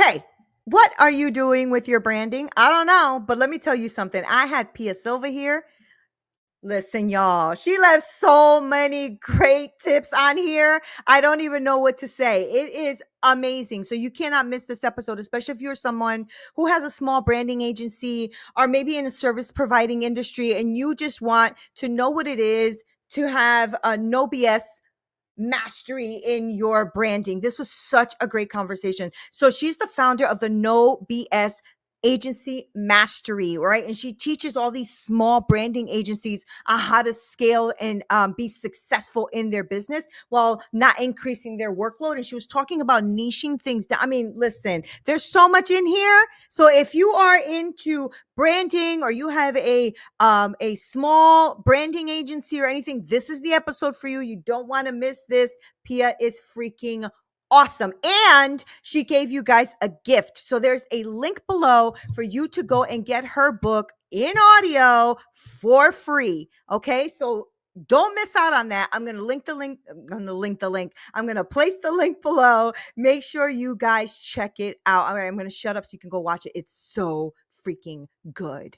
Okay. What are you doing with your branding? I don't know, but let me tell you something. I had Pia Silva here. Listen, y'all, she left so many great tips on here. I don't even know what to say. It is amazing. So you cannot miss this episode, especially if you're someone who has a small branding agency or maybe in a service providing industry and you just want to know what it is to have a no BS mastery in your branding. This was such a great conversation. So she's the founder of the No BS Agency Mastery, right? And she teaches all these small branding agencies on how to scale and be successful in their business while not increasing their workload. And she was talking about niching things down. I mean, listen, there's so much in here. So if you are into branding or you have a small branding agency or anything, this is the episode for you. You don't want to miss this. Pia is freaking awesome. And she gave you guys a gift. So there's a link below for you to go and get her book in audio for free. Okay. So don't miss out on that. I'm going to link the link. I'm going to place the link below. Make sure you guys check it out. All right. I'm going to shut up so you can go watch it. It's so freaking good.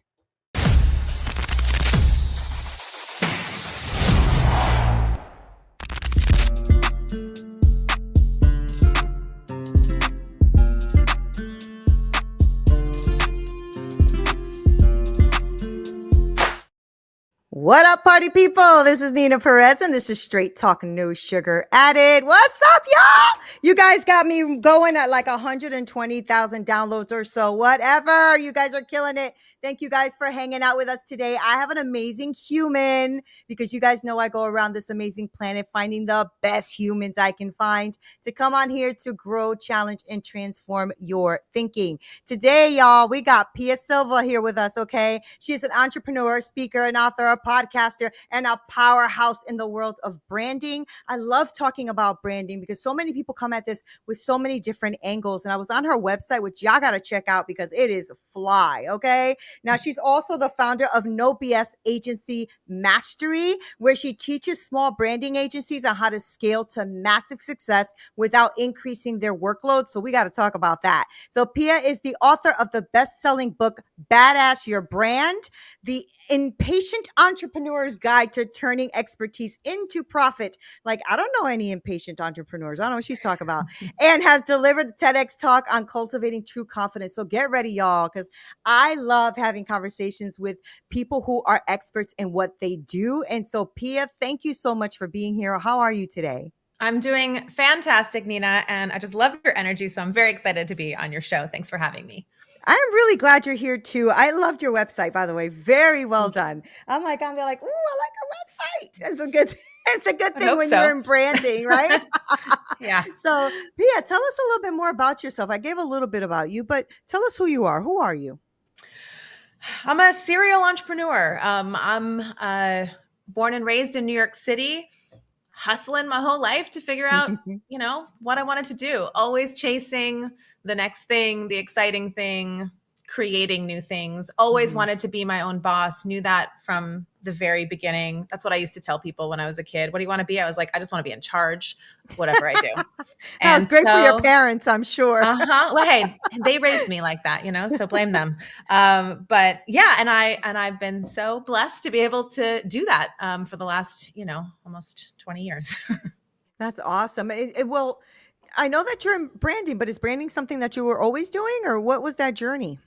What up, party people? This is Neena Perez, and this is Straight Talk, No Sugar Added. What's up, y'all? You guys got me going at like 120,000 downloads or so. Whatever. You guys are killing it. Thank you guys for hanging out with us today. I have an amazing human because you guys know I go around this amazing planet finding the best humans I can find to come on here to grow, challenge, and transform your thinking. Today, y'all, we got Pia Silva here with us, okay? She's an entrepreneur, speaker, and author, a podcaster, and a powerhouse in the world of branding. I love talking about branding because so many people come at this with so many different angles. And I was on her website, which y'all got to check out because it is fly, okay? Now, she's also the founder of No BS Agency Mastery, where she teaches small branding agencies on how to scale to massive success without increasing their workload. So we got to talk about that. So Pia is the author of the best-selling book, Badass Your Brand, the Impatient Entrepreneur's Guide to Turning Expertise into Profit. Like, I don't know any impatient entrepreneurs. I don't know what she's talking about. And has delivered a TEDx talk on cultivating true confidence. So get ready, y'all, because I love having conversations with people who are experts in what they do. And so, Pia, thank you so much for being here. How are you today? I'm doing fantastic, Neena, and I just love your energy. So I'm very excited to be on your show. Thanks for having me. I'm really glad you're here too. I loved your website, by the way. Very well done. I'm like, ooh, I like her website. It's a good it's a good thing when you're in branding, right? Yeah. So, Pia, tell us a little bit more about yourself. I gave a little bit about you, but tell us who you are. Who are you? I'm a serial entrepreneur. I'm born and raised in New York City, hustling my whole life to figure out, what I wanted to do. Always chasing the next thing, the exciting thing, creating new things. Always wanted to be my own boss. Knew that from the very beginning. That's what I used to tell people when I was a kid. What do you want to be? I was like, I just want to be in charge, whatever I do. That was great for your parents, I'm sure. Well, hey, they raised me like that, so blame them. But yeah, and I've been so blessed to be able to do that for the last, almost 20 years. That's awesome. Well, I know that you're in branding, but is branding something that you were always doing, or what was that journey?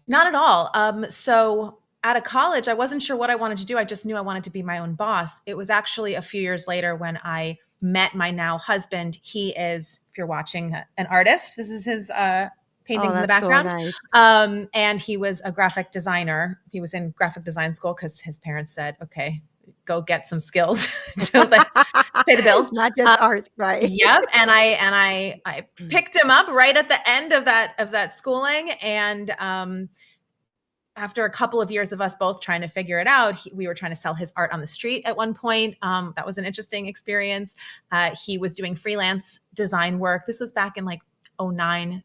Not at all. So out of college, I wasn't sure what I wanted to do. I just knew I wanted to be my own boss. It was actually a few years later when I met my now husband. He is, if you're watching, an artist. This is his paintings in the background. So nice. And he was a graphic designer. He was in graphic design school because his parents said, okay, go get some skills to pay the bills. Not just arts, right? Yep. And I picked him up right at the end of that schooling. And after a couple of years of us both trying to figure it out, we were trying to sell his art on the street at one point. That was an interesting experience. He was doing freelance design work. This was back in like 09,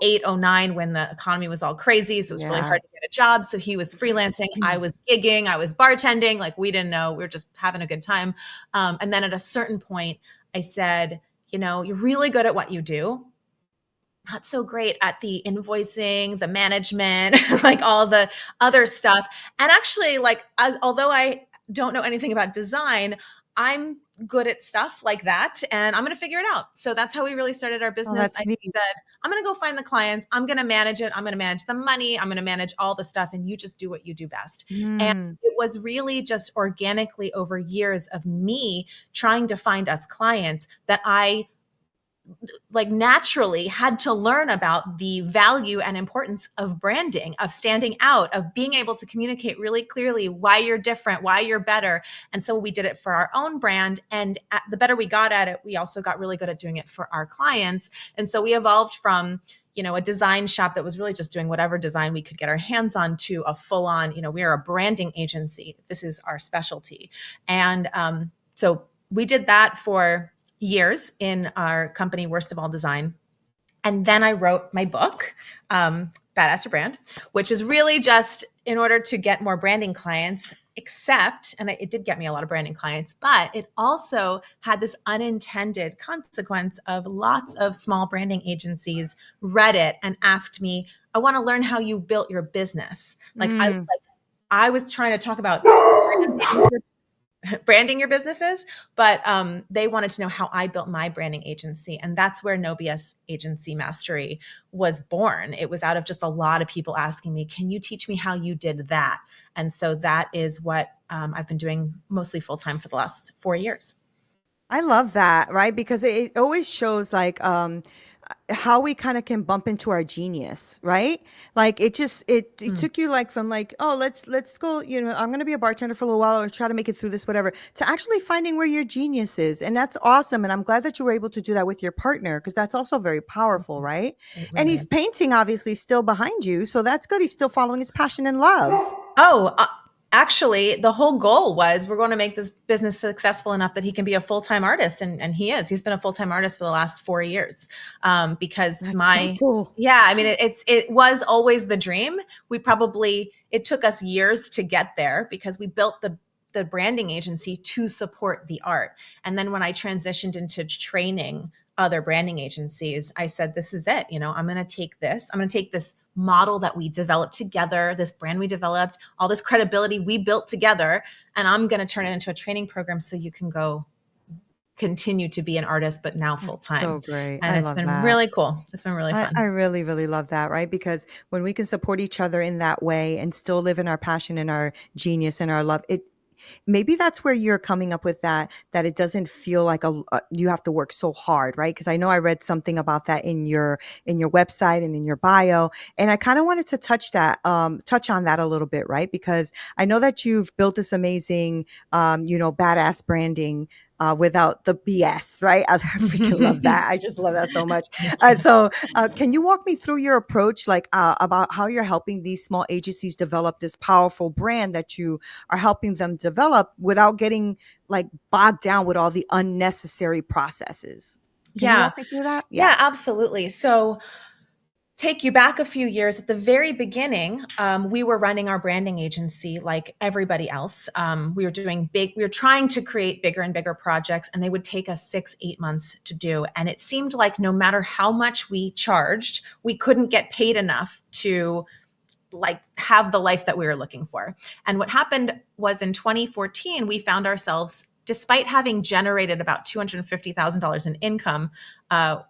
08, 09, when the economy was all crazy. So it was really hard to get a job. So he was freelancing. I was gigging. I was bartending. Like, we didn't know. We were just having a good time. And then at a certain point, I said, you're really good at what you do, not so great at the invoicing, the management, like all the other stuff. And actually, although I don't know anything about design, I'm good at stuff like that, and I'm going to figure it out. So that's how we really started our Oh, business. that's I neat. said, I'm going to go find the clients. I'm going to manage it. I'm going to manage the money. I'm going to manage all the stuff, and you just do what you do best. And Mm. it was really just organically over years of me trying to find us clients that I naturally had to learn about the value and importance of branding, of standing out, of being able to communicate really clearly why you're different, why you're better. And so we did it for our own brand. And the better we got at it, we also got really good at doing it for our clients. And so we evolved from a design shop that was really just doing whatever design we could get our hands on to a full on, we are a branding agency. This is our specialty. And so we did that for years in our company, Worst of All Design. And then I wrote my book, Badass Your Brand, which is really just in order to get more branding clients, and it did get me a lot of branding clients, but it also had this unintended consequence of lots of small branding agencies read it and asked me, I want to learn how you built your business. Mm. I was trying to talk about branding your businesses, but they wanted to know how I built my branding agency. And that's where No BS Agency Mastery was born. It was out of just a lot of people asking me, can you teach me how you did that? And so that is what I've been doing mostly full time for the last 4 years. I love that, right? Because it always shows like how we kind of can bump into our genius, right? Like it Mm. took you like from like, oh, let's go, I'm going to be a bartender for a little while or try to make it through this whatever, to actually finding where your genius is. And that's awesome, and I'm glad that you were able to do that with your partner, because that's also very powerful, right? It And really he's is. painting obviously still behind you, so that's good. He's still following his passion and love. Oh, actually, the whole goal was we're going to make this business successful enough that he can be a full time artist, and he is. He's been a full time artist for the last 4 years, because That's so cool. yeah, I mean, it was always the dream. It took us years to get there because we built the branding agency to support the art. And then when I transitioned into training other branding agencies, I said, this is it. I'm going to take this model that we developed together, this brand we developed, all this credibility we built together, and I'm going to turn it into a training program so you can go continue to be an artist, but now full That's so time. great. And I it's love been that. really cool. It's been really I fun. really, really love that, right? Because when we can support each other in that way and still live in our passion and our genius and our love, maybe that's where you're coming up with that it doesn't feel like you have to work so hard, right? Because I know I read something about that in your website and in your bio, and I kind of wanted to touch on that a little bit, right? Because I know that you've built this amazing badass branding, without the BS, right? I freaking love that. I just love that so much. Thank you. Can you walk me through your approach, like about how you're helping these small agencies develop this powerful brand that you are helping them develop without getting like bogged down with all the unnecessary processes? Can you Yeah. walk me through that? Yeah. Yeah, absolutely. So take you back a few years. At the very beginning, we were running our branding agency like everybody else. We were trying to create bigger and bigger projects, and they would take us 6, 8 months to do. And it seemed like no matter how much we charged, we couldn't get paid enough to have the life that we were looking for. And what happened was in 2014, we found ourselves, despite having generated about $250,000 in income,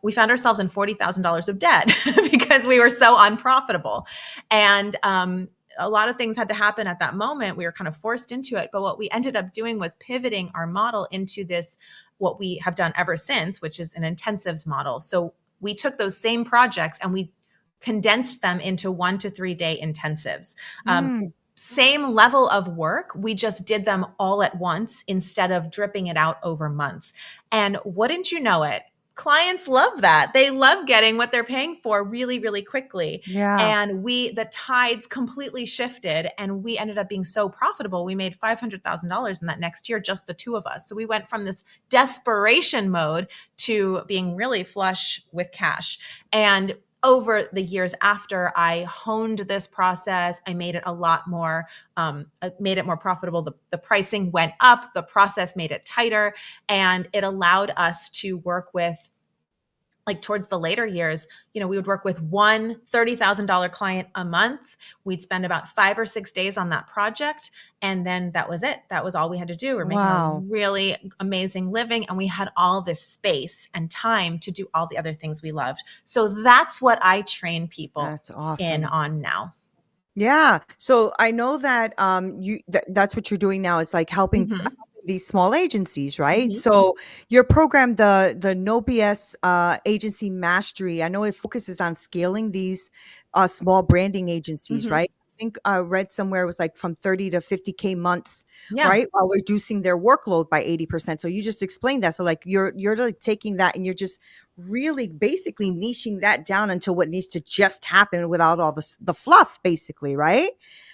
we found ourselves in $40,000 of debt because we were so unprofitable. And a lot of things had to happen at that moment. We were kind of forced into it. But what we ended up doing was pivoting our model into this, what we have done ever since, which is an intensives model. So we took those same projects and we condensed them into 1 to 3 day intensives. Mm, Same level of work. We just did them all at once instead of dripping it out over months. And wouldn't you know it? Clients love that. They love getting what they're paying for really, really quickly. yeah. And the tides completely shifted and we ended up being so profitable. We made $500,000 in that next year, just the two of us. So we went from this desperation mode to being really flush with cash. And over the years after, I honed this process. I made it a lot more, made it more profitable. The pricing went up, the process made it tighter, and it allowed us to work with like towards the later years, we would work with one $30,000 client a month. We'd spend about 5 or 6 days on that project. And then that was it. That was all we had to do. We're making a Wow. really amazing living. And we had all this space and time to do all the other things we loved. So that's what I train people That's in awesome. on now. Yeah. So I know that that's what you're doing now is like helping Mm-hmm. these small agencies, right? Mm-hmm. So your program, the No BS Agency Mastery, I know it focuses on scaling these small branding agencies, Mm-hmm. right? I think I read somewhere it was like from 30 to 50K months, Yeah. right? While reducing their workload by 80%. So you just explained that. So like you're like taking that and you're just really basically niching that down until what needs to just happen without all the fluff, basically, right?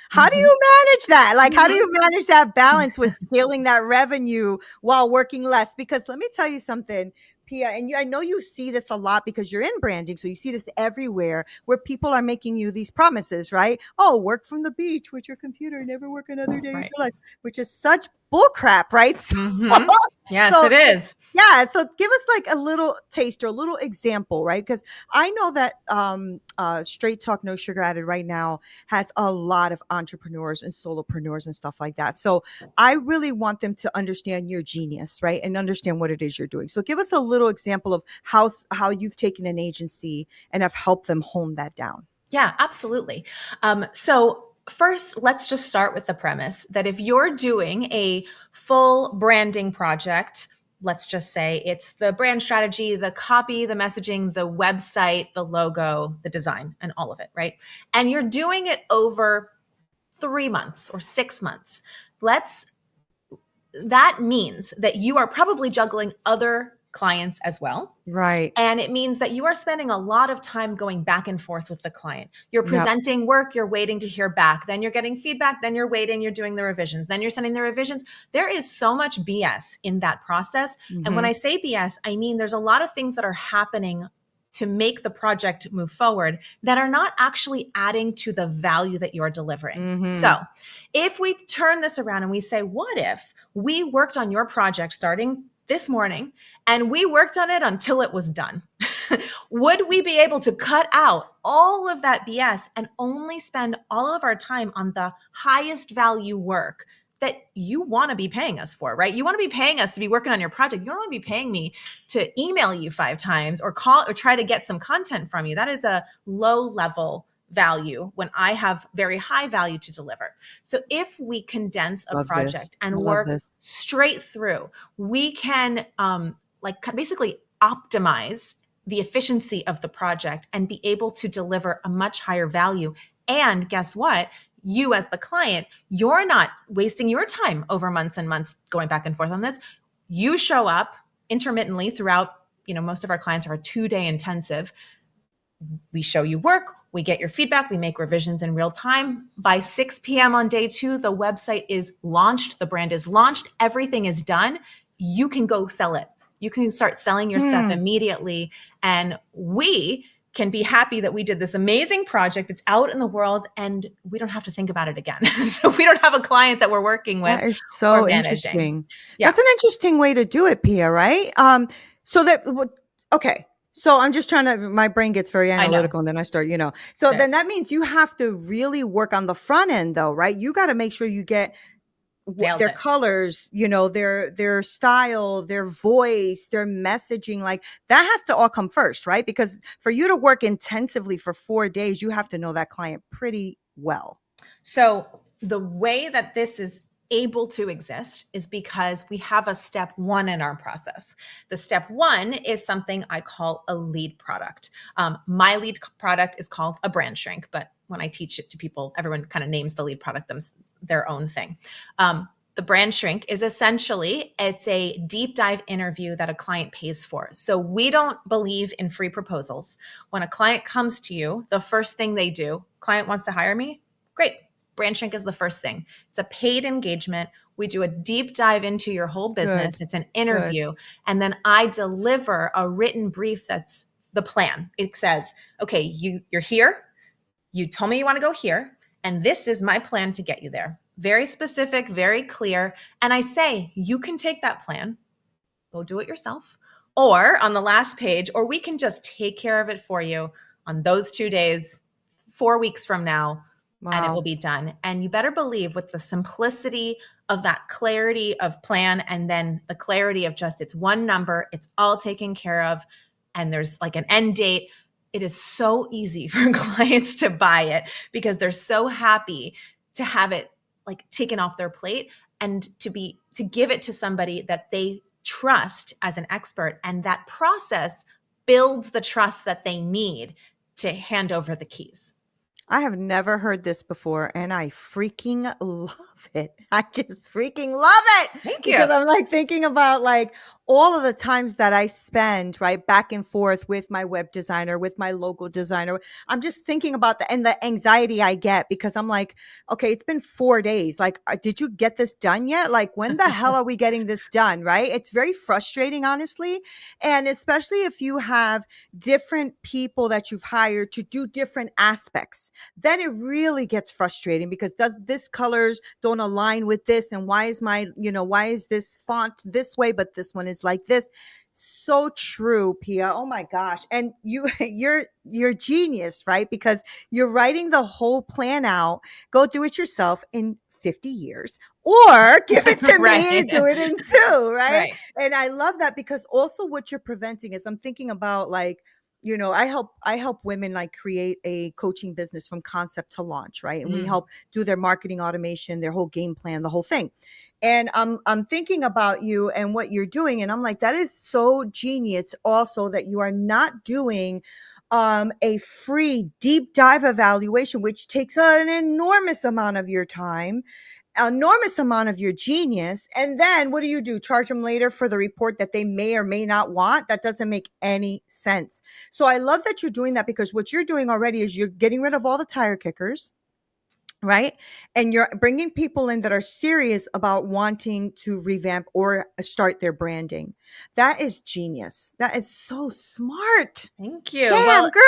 How do Mm-hmm. you manage that? Like, how do Mm-hmm. you manage that balance with scaling that revenue while working less? Because let me tell you something, Pia, and I know you see this a lot because you're in branding, so you see this everywhere where people are making you these promises, right? Oh, work from the beach with your computer, never work another day of Right. your life, which is such bullcrap, right? Mm-hmm. Yes, So, it is. yeah, so give us like a little taste or a little example, right? Because I know that Straight Talk No Sugar Added right now has a lot of entrepreneurs and solopreneurs and stuff like that. So I really want them to understand your genius, right? And understand what it is you're doing. So give us a little example of how you've taken an agency and have helped them hone that down. Yeah, absolutely. So, first, let's just start with the premise that if you're doing a full branding project, let's just say it's the brand strategy, the copy, the messaging, the website, the logo, the design, and all of it, right? And you're doing it over 3 months or 6 months. Let's That means that you are probably juggling other clients as well. Right. And it means that you are spending a lot of time going back and forth with the client. You're Yep. presenting work, you're waiting to hear back, then you're getting feedback, then you're waiting, you're doing the revisions, then you're sending the revisions. There is so much BS in that process. And when Mm-hmm. I say BS, I mean there's a lot of things that are happening to make the project move forward that are not actually adding to the value that you're delivering. Mm-hmm. So, if we turn this around and we say, what if we worked on your project starting this morning and we worked on it until it was done? Would we be able to cut out all of that BS and only spend all of our time on the highest value work that you want to be paying us for, right? You want to be paying us to be working on your project. You don't want to be paying me to email you 5 times or call or try to get some content from you. That is a low level value when I have very high value to deliver. So if we condense a Love this. project and I love work this. straight through, we can like basically optimize the efficiency of the project and be able to deliver a much higher value. And guess what? You as the client, you're not wasting your time over months and months going back and forth on this. You show up intermittently throughout, most of our clients are 2-day intensive. We show you work, we get your feedback, we make revisions in real time. By 6 p.m. on day 2, the website is launched, the brand is launched, everything is done. You can go sell it. You can start selling your stuff Hmm. immediately. And we can be happy that we did this amazing project. It's out in the world and we don't have to think about it again. So we don't have a client that we're working with That is or so managing. interesting. Yeah, That's an interesting way to do it, Pia, right? So that okay. So I'm just trying to my brain gets very I know. analytical and then I start. So Yeah, then that means you have to really work on the front end though, right? You got to make sure you get nailed their it. colors, their style, their voice, their messaging, like that has to all come first, right? Because for you to work intensively for 4 days, you have to know that client pretty well. So the way that this is able to exist is because we have a step 1 in our process. The step 1 is something I call a lead product. My lead product is called a brand shrink, but when I teach it to people, everyone kind of names the lead product their own thing. The brand shrink is essentially it's a deep dive interview that a client pays for. So we don't believe in free proposals. When a client comes to you, the first thing they do, client wants to hire me, great. Brand shrink is the first thing. It's a paid engagement. We do a deep dive into your whole Good. business. It's an Good. interview. And then I deliver a written brief that's the plan. It says, okay, you're here. You told me you want to go here. And this is my plan to get you there. Very specific, very clear. And I say, you can take that plan, go do it yourself, or on the last page, or we can just take care of it for you on those 2 days, 4 weeks from now, and it will Wow. be done. And you better believe with the simplicity of that clarity of plan and then the clarity of just it's one number, it's all taken care of, and there's like an end date. It is so easy for clients to buy it because they're so happy to have it like taken off their plate and to give it to somebody that they trust as an expert, and that process builds the trust that they need to hand over the keys. I have never heard this before, and I freaking love it. I just freaking love it Thank you. because I'm like thinking about like all of the times that I spend right back and forth with my web designer, with my logo designer. I'm just thinking about the and the anxiety I get because I'm like, okay, it's been 4 days. Like, did you get this done yet? Like, when the hell are we getting this done? Right? It's very frustrating, honestly, and especially if you have different people that you've hired to do different aspects, then it really gets frustrating because does this colors don't align with this, and why is my, why is this font this way but this one is like this. So true, Pia. Oh my gosh. And you're genius, right? Because you're writing the whole plan out. Go do it yourself in 50 years, or give it to me Right. and do it in two, right? Right. And I love that because also what you're preventing is I'm thinking about like, I help women like create a coaching business from concept to launch, right? And we Mm. help do their marketing automation, their whole game plan, the whole thing. And I'm thinking about you and what you're doing, and I'm like, that is so genius. Also, that you are not doing a free deep dive evaluation, which takes an enormous amount of your time, enormous amount of your genius. And then what do? Charge them later for the report that they may or may not want? That doesn't make any sense. So I love that you're doing that because what you're doing already is you're getting rid of all the tire kickers, right? And you're bringing people in that are serious about wanting to revamp or start their branding. That is genius. That is so smart. Thank you. Well, Damn, girl.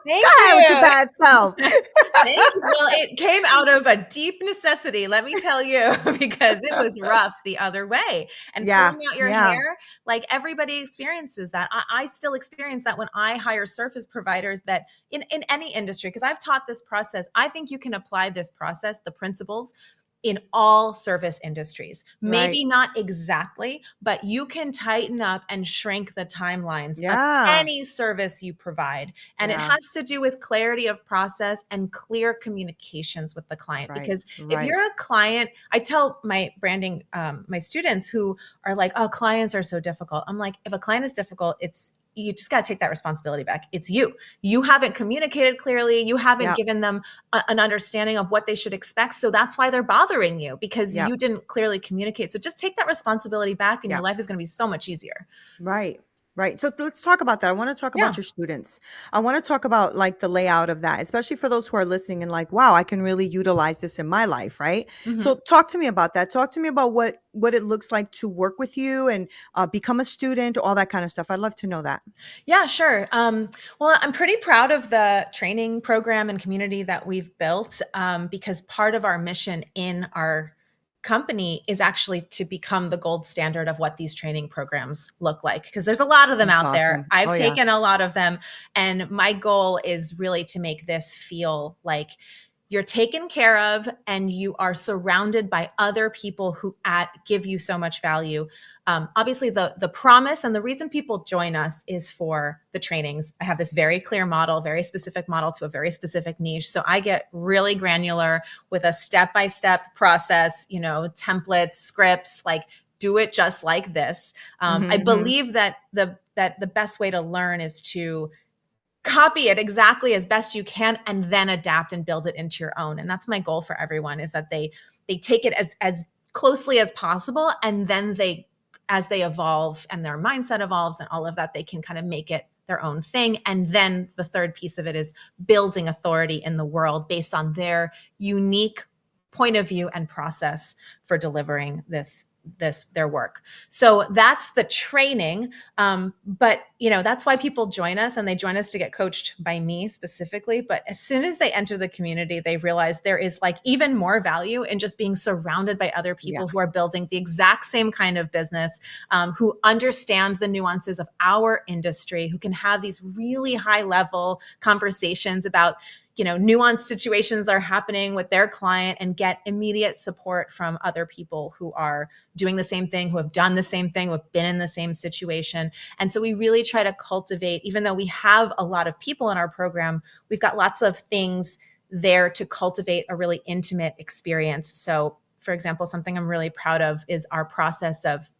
Go thank ahead with your you. bad self. Thank you. Well, it came out of a deep necessity, let me tell you, because it was rough the other way. And Yeah. pulling out your Yeah. hair, like everybody experiences that. I still experience that when I hire service providers that in any industry, because I've taught this process. I think you can apply this process, the principles, in all service industries. Right. Maybe not exactly, but you can tighten up and shrink the timelines of Yeah. any service you provide. And it Yeah. has to do with clarity of process and clear communications with the client. Right. Because if Right. you're a client, I tell my branding, my students who are like, oh, clients are so difficult. I'm like, if a client is difficult, you just got to take that responsibility back. It's you. You haven't communicated clearly. You haven't Yeah. given them an understanding of what they should expect. So that's why they're bothering you, because Yeah. you didn't clearly communicate. So just take that responsibility back and Yeah. your life is going to be so much easier. Right. Right. So let's talk about that. I want to talk Yeah. about your students. I want to talk about like the layout of that, especially for those who are listening and like, wow, I can really utilize this in my life, right? Mhm. So talk to me about that. Talk to me about what it looks like to work with you and become a student, all that kind of stuff. I'd love to know that. Yeah, sure. Well, I'm pretty proud of the training program and community that we've built, because part of our mission in our company is actually to become the gold standard of what these training programs look like. Because there's a lot of them That's out there. awesome. I've Oh yeah. taken a lot of them. And my goal is really to make this feel like you're taken care of and you are surrounded by other people who give you so much value. Obviously, the promise and the reason people join us is for the trainings. I have this very clear model, very specific model to a very specific niche. So I get really granular with a step-by-step process, templates, scripts, like do it just like this. I Mm-hmm. believe that the best way to learn is to copy it exactly as best you can and then adapt and build it into your own. And that's my goal for everyone, is that they take it as closely as possible, and then as they evolve and their mindset evolves and all of that, they can kind of make it their own thing. And then the third piece of it is building authority in the world based on their unique point of view and process for delivering this their work. So that's the training. But that's why people join us, and they join us to get coached by me specifically. But as soon as they enter the community, they realize there is like even more value in just being surrounded by other Yeah. people who are building the exact same kind of business, who understand the nuances of our industry, who can have these really high level conversations about nuanced situations that are happening with their client, and get immediate support from other people who are doing the same thing, who have done the same thing, who have been in the same situation. And so we really try to cultivate, even though we have a lot of people in our program, we've got lots of things there to cultivate a really intimate experience. So, for example, something I'm really proud of is our process of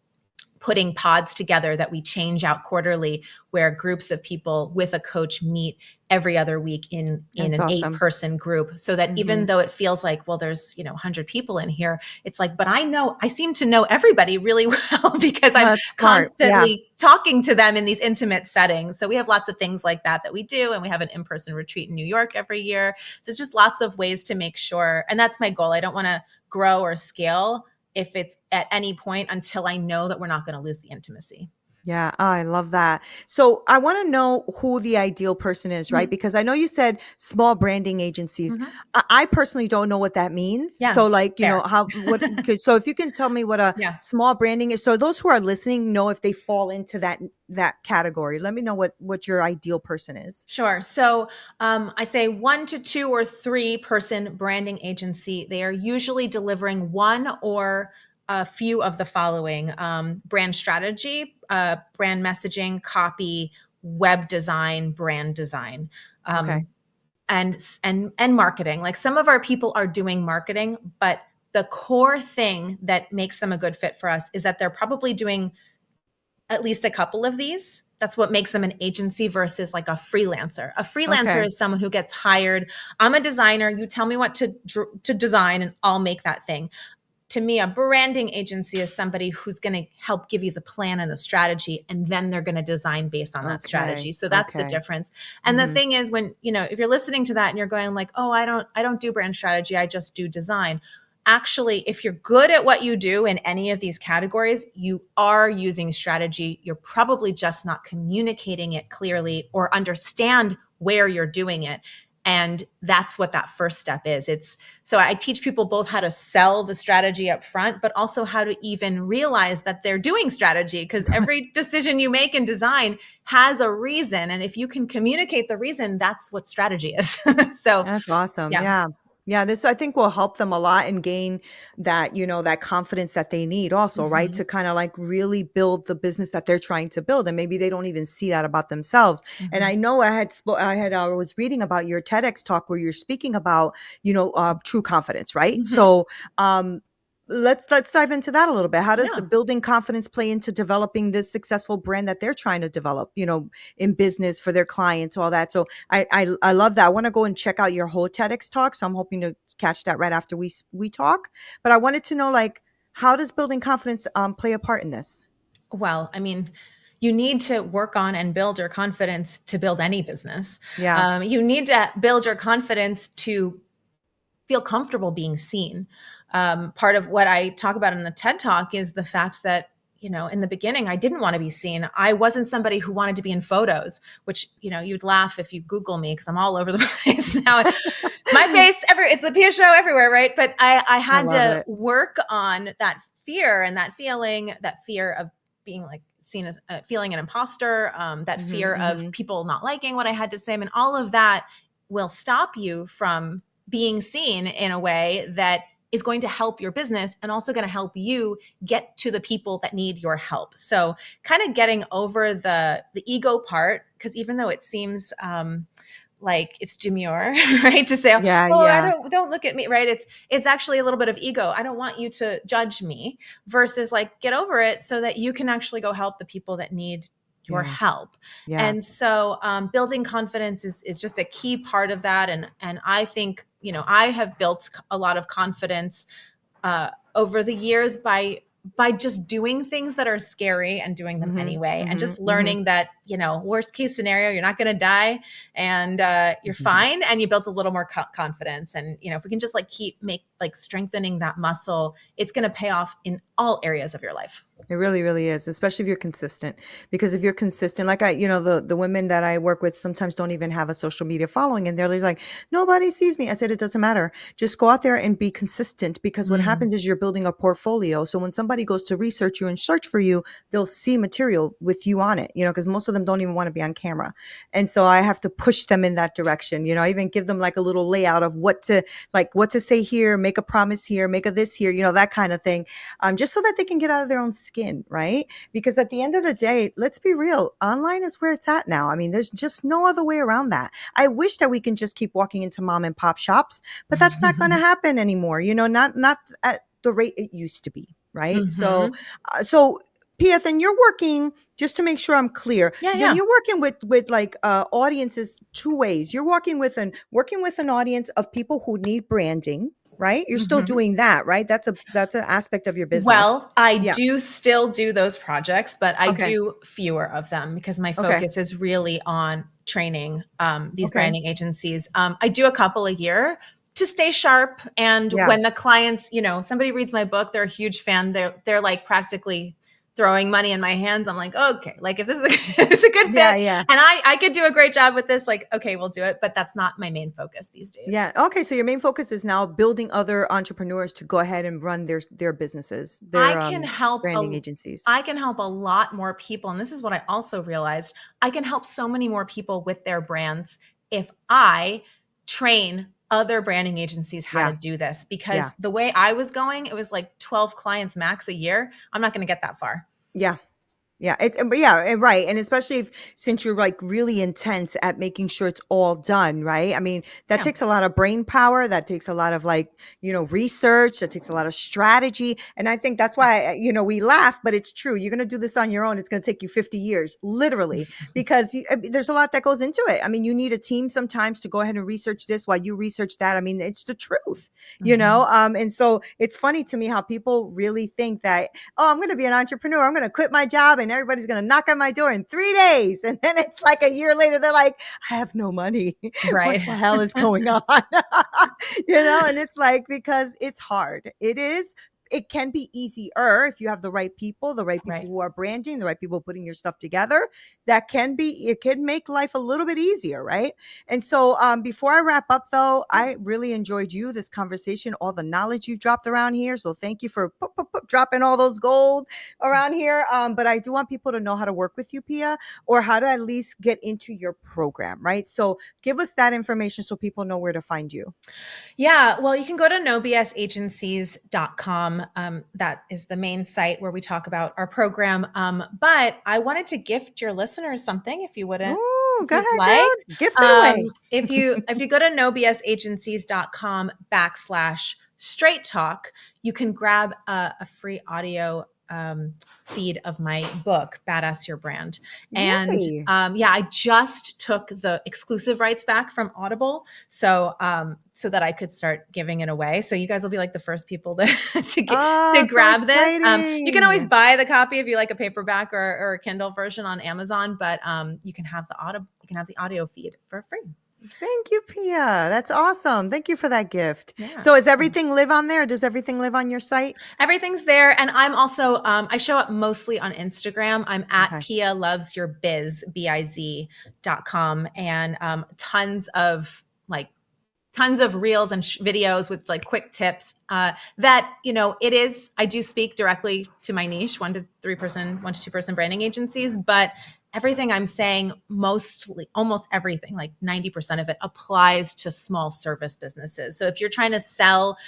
putting pods together that we change out quarterly, where groups of people with a coach meet every other week in That's an awesome. 8-person group, so that even though it feels like, well, there's 100 people in here, it's like, but I seem to know everybody really well because I'm That's smart. Yeah. constantly talking to them in these intimate settings. So we have lots of things like that we do, and we have an in-person retreat in New York every year. So it's just lots of ways to make sure, and that's my goal. I don't want to grow or scale if it's at any point until I know that we're not going to lose the intimacy. Yeah, oh, I love that. So I want to know who the ideal person is, right? Mhm. Because I know you said small branding agencies. Mhm. I personally don't know what that means. Yeah, So, like, fair. so if you can tell me what a Yeah, small branding is, so those who are listening know if they fall into that category. Let me know what your ideal person is. sure. So I say 1 to 2 or 3 person branding agency. They are usually delivering one or a few of the following: brand strategy, brand messaging, copy, web design, brand design. Okay. Um, and marketing. Like, some of our people are doing marketing, but the core thing that makes them a good fit for us is that they're probably doing at least a couple of these. That's what makes them an agency versus like a freelancer. A freelancer Okay. is someone who gets hired. I'm a designer. You tell me what to design, and I'll make that thing. To me, a branding agency is somebody who's going to help give you the plan and the strategy, and then they're going to design based on that Okay. strategy. So that's the Okay. difference. And the Hmm. thing is, when, if you're listening to that and you're going like, oh, I don't do brand strategy, I just do design. Actually, if you're good at what you do in any of these categories, you are using strategy. You're probably just not communicating it clearly or understand where you're doing it. And that's what that first step is. So I teach people both how to sell the strategy up front, but also how to even realize that they're doing strategy, because every decision you make in design has a reason. And if you can communicate the reason, that's what strategy is. So That's awesome. yeah. Yeah. Yeah, this I think will help them a lot and gain that confidence that they need also, right? Mhm. To kind of like really build the business that they're trying to build. And maybe they don't even see that about themselves. And I Mhm. know I was reading about your TEDx talk where you're speaking about, true confidence, right? Mhm. So, let's dive into that a little bit. How does the Yeah. building confidence play into developing this successful brand that they're trying to develop, in business for their clients, all that. So I love that. I want to go and check out your whole TEDx talk. So I'm hoping to catch that right after we talk. But I wanted to know, like, how does building confidence play a part in this? Well, I mean, you need to work on and build your confidence to build any business. Yeah. You need to build your confidence to feel comfortable being seen. Part of what I talk about in the TED Talk is the fact that, in the beginning, I didn't want to be seen. I wasn't somebody who wanted to be in photos, which, you'd laugh if you Google me because I'm all over the place now. It's my face, it's the Pia show everywhere, right? But I I had love to it. work on that fear and that fear of being like seen as feeling an imposter, that Hmm. fear of Hmm. people not liking what I had to say. And all of that will stop you from being seen in a way that is going to help your business and also going to help you get to the people that need your help. So kind of getting over the ego part, because even though it seems like it's demure, right, to say, Yeah. oh, I Yeah. don't look at me, right? It's actually a little bit of ego. I don't want you to judge me, versus like, get over it so that you can actually go help the people that need your Yeah. help. Yeah. And so building confidence is just a key part of that. And I think, I have built a lot of confidence over the years by by just doing things that are scary and doing them anyway, and just Mm-hmm. learning that, worst case scenario, you're not going to die, and you're fine, and you built a little more confidence. And if we can just keep strengthening that muscle, it's going to pay off in all areas of your life. It really, really is, especially if you're consistent. Because if you're consistent, like the women that I work with sometimes don't even have a social media following, and they're like, nobody sees me. I said, it doesn't matter. Just go out there and be consistent, because what Mm. happens is you're building a portfolio. So when somebody goes to research you and search for you, they'll see material with you on it, because most of them don't even want to be on camera. And so I have to push them in that direction. I even give them like a little layout of what to say here, make a promise here, make a this here, that kind of thing. Just so that they can get out of their own skin, right? Because at the end of the day, let's be real, online is where it's at now. I mean, there's just no other way around that. I wish that we can just keep walking into mom and pop shops, but that's not going to happen anymore. Not at the rate it used to be, right? So, Mhm. so Pia, then you're working, just to make sure I'm clear. Yeah, Then yeah. you're working with audiences two ways. You're working with an audience of people who need branding, right? You're still Mhm. doing that, right? That's an aspect of your business. Well, I Yeah. do still do those projects, but I Okay. do fewer of them because my Okay. focus is really on training these Okay. branding agencies. I do a couple a year to stay sharp. And Yeah. when the clients, somebody reads my book, they're a huge fan. They're like practically throwing money in my hands. I'm like, okay, like if this is if it's a good Yeah. fit Yeah. and I could do a great job with this, like, okay, we'll do it. But that's not my main focus these days. Yeah. Okay. So your main focus is now building other entrepreneurs to go ahead and run their businesses, I their can help branding a agencies. I can help a lot more people, and this is what I also realized. I can help so many more people with their brands if I train other branding agencies how to Yeah. do this, because Yeah. the way I was going, it was like 12 clients max a year. I'm not going to get that far. Yeah. Yeah, but yeah, right. And especially since you're like really intense at making sure it's all done, right? I mean, that Yeah. takes a lot of brain power. That takes a lot of research. That takes a lot of strategy. And I think that's why, we laugh, but it's true. You're going to do this on your own. It's going to take you 50 years, literally, because there's a lot that goes into it. I mean, you need a team sometimes to go ahead and research this while you research that. I mean, it's the truth, Mhm. And so it's funny to me how people really think that, oh, I'm going to be an entrepreneur. I'm going to quit my job and everybody's going to knock on my door in 3 days. And then it's like a year later, they're like, I have no money. What Right. the hell is going on? And it's like, because it's hard. It is. It can be easier if you have the right people Right. who are branding, the right people putting your stuff together. It can make life a little bit easier, right? And so, before I wrap up, though, I really enjoyed this conversation, all the knowledge you dropped around here. So thank you for dropping all those gold around here. But I do want people to know how to work with you, Pia, or how to at least get into your program, right? So give us that information so people know where to find you. Yeah, well, you can go to nobsagencies.com. That is the main site where we talk about our program. But I wanted to gift your listeners something, Oh, if go you'd ahead, like. girl. Gift it away. If you go to nobsagencies.com /straight talk, you can grab a free audio feed of my book, Badass Your Brand. And Yay. yeah, I just took the exclusive rights back from Audible, so that I could start giving it away. So you guys will be like the first people to Oh, so grab this. You can always exciting. buy the copy if you like a paperback or a Kindle version on Amazon, but you can have the audio feed for free. Thank you, Pia. That's awesome. Thank you for that gift. Yeah. So is everything live on there? Does everything live on your site? Everything's there. And I'm also, I show up mostly on Instagram. I'm at Okay. Pia Loves Your Biz, biz.com, and tons of reels and videos with like quick tips that, I do speak directly to my niche, 1 to 2 person branding agencies, but everything I'm saying, almost everything, like 90% of it applies to small service businesses. So if you're trying to sell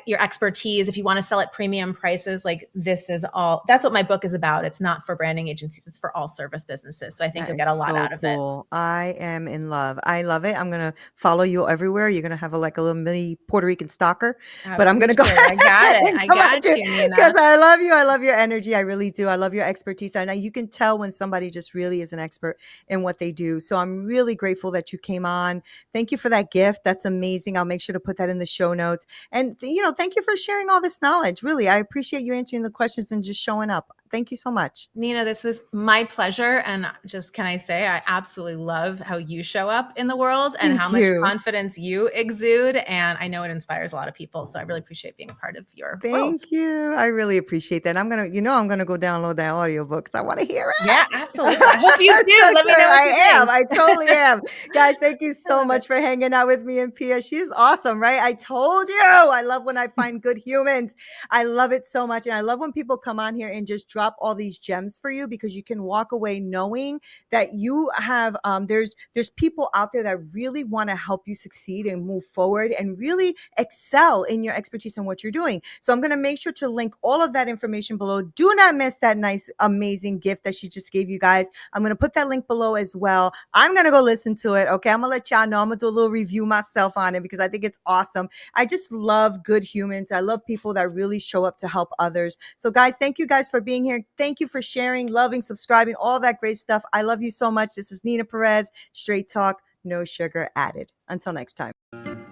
your expertise, if you want to sell at premium prices, like that's what my book is about. It's not for branding agencies, it's for all service businesses. So I think That you'll is get a lot so out of it. cool. I am in love. I love it. I'm gonna follow you everywhere. You're gonna have like a little mini Puerto Rican stalker, I but I'm gonna go appreciate it. I got ahead it. and I come got at you you, Neena. because I love you. I love your energy. I really do. I love your expertise. I know you can tell when somebody just really is an expert in what they do. So I'm really grateful that you came on. Thank you for that gift. That's amazing. I'll make sure to put that in the show notes. And, thank you for sharing all this knowledge. Really, I appreciate you answering the questions and just showing up. Thank you so much. Neena, this was my pleasure. And just can I say, I absolutely love how you show up in the world and Thank how much you. confidence you exude. And I know it inspires a lot of people. So I really appreciate being a part of your world. Thank you. I really appreciate that. I'm gonna go download that audiobook because I want to hear Yeah, it. absolutely. I hope you do. So Let me good. know what you think. I totally am. Guys, thank you I so love it. much for hanging out with me and Pia. She's awesome, right? I told you. I love when I find good humans. I love it so much. And I love when people come on here and just drop all these gems for you, because you can walk away knowing that you have there's people out there that really want to help you succeed and move forward and really excel in your expertise and what you're doing. So I'm going to make sure to link all of that information below. Do not miss that nice, amazing gift that she just gave you guys. I'm going to put that link below as well. I'm going to go listen to it. Okay. I'm going to let y'all know. I'm going to do a little review myself on it because I think it's awesome. I just love good humans. I love people that really show up to help others. So guys, thank you guys for being here. Thank you for sharing, loving, subscribing, all that great stuff. I love you so much. This is Neena Perez, Straight Talk, no sugar added. Until next time.